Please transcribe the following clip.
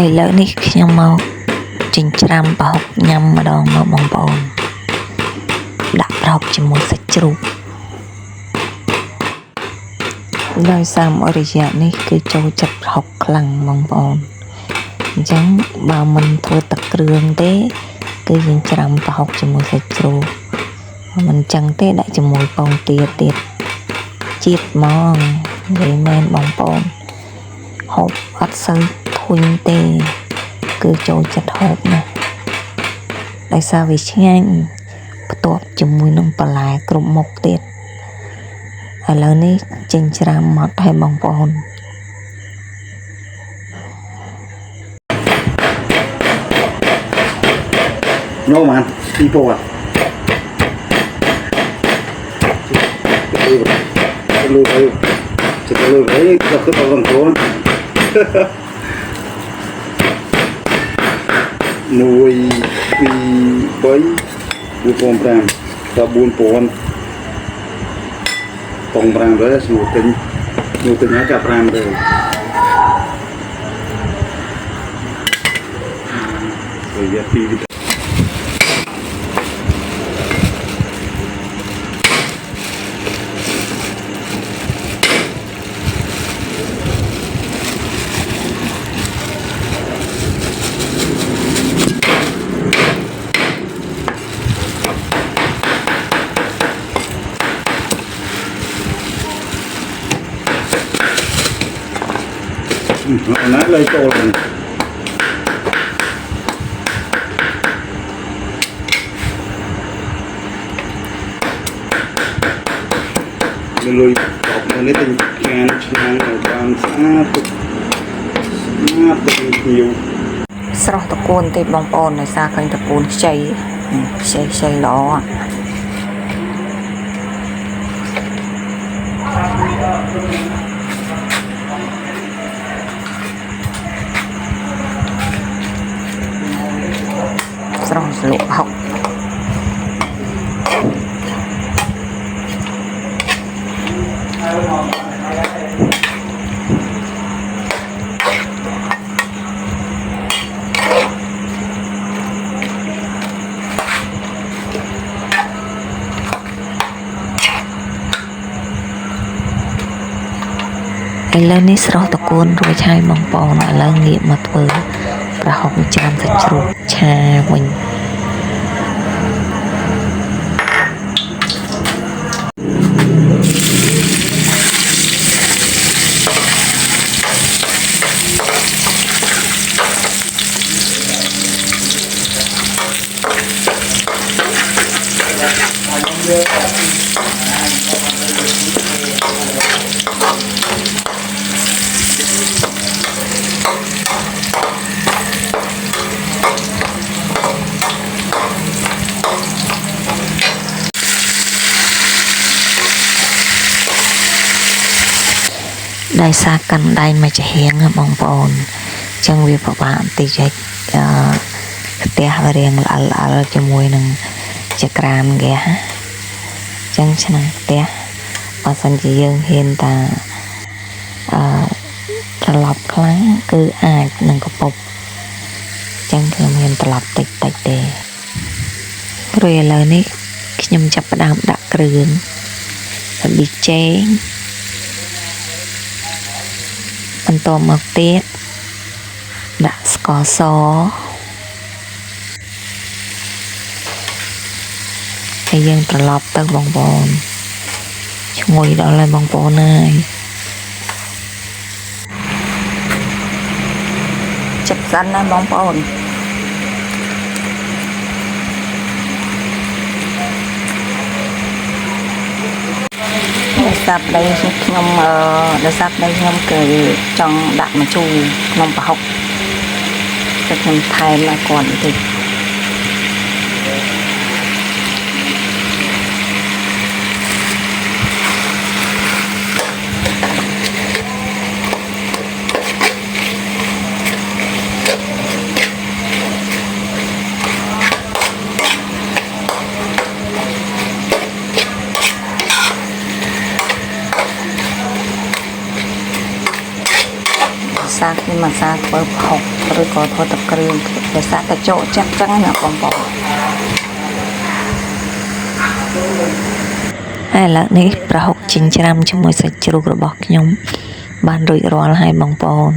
ឥឡូវនេះខ្ញុំមកចិញ្ច្រាំប្រហុកញ៉ាំម្ដងមកបងប្អូនដាក់ប្រហុកជាមួយសាច់ជ្រូកដោយសារអរិយានេះគឺចូលចិត្តប្រហុកខ្លាំងបងប្អូនអញ្ចឹងបើមិនធ្វើទឹកគ្រឿងទេគឺយើងច្រាំប្រហុកជាមួយសាច់ជ្រូកមិនអញ្ចឹងទេដាក់ជាមួយពងទាទៀតជាតិហ្មងនិយាយមែនបងប្អូនហូបអត់សូវធុញទេគឺចូលចិត្តហូបណាស់ដោយសារវាឆ្ងាញ់ផ្ទាប់ជាមួយនឹងបន្លែគ្រប់មុខទៀតឥឡូវនេះចិញ្ច្រាំមកឲ្យបងប្អូនញោមអានពីពណ៌លុយចិត្តលុយអីក៏គឺបងប្អូន1 2 3 4 5 ដល់ 4000 បង5រើស្រួលទិញឲ្យចាប់5រើវាពីណាលើចូលលុយតបមកនេះទិញខានឆ្នាំងឲ្យបានស្អាតទៅភ្ញៀវស្រស់តកូនទេបងប្អូនដោយសារឃើញតកូនខ្ចីល្អស្រស់ស្លក់ហុកឥឡូវនេះស្រស់តកូនរួចហើយបងប្អូនឥឡូវងាកមកធ្វើប្រហុកច្រាំសាច់ជ្រូកឆាវិញដោយសារកាន់ដៃមកចំហៀងបងប្អូនអញ្ចឹងវាពិបាកបន្តិចឲ្យផ្ទះរៀងល្អជាមួយនឹងចក្រានហ្គាសអញ្ចឹងឆ្នាំងផ្ទះបើសិនជាយើងហ៊ានតាត្រឡប់ខ្លាំងគឺអាចនឹងកពុបអញ្ចឹងខ្ញុំហ៊ានត្រឡប់តិចទេព្រោះឥឡូវនេះខ្ញុំចាប់ផ្ដើមដាក់គ្រឿងប៊ីចេងបន្តមកទៀតដាក់ស្ករសហើយយើងត្រឡប់ទៅបងប្អូនឈ្ងុយដល់ហើយបងប្អូនហើយចាប់សិនណាបងប្អូនដោយសារប្តីខ្ញុំគឺចង់ដាក់ម្ជូរក្នុងប្រហុកតែខ្ញុំថែមឲ្យគាត់បន្តិចសា នេះមកសាធ្វើផុកឬក៏ធ្វើទឹកគ្រឿងភាសាតែចូលចិត្តចឹងណាបងប្អូនហើយឥឡូវនេះប្រហុកចិញ្ច្រាំជាមួយសាច់ជ្រូករបស់ខ្ញុំបានរួចរាល់ហើយបងប្អូន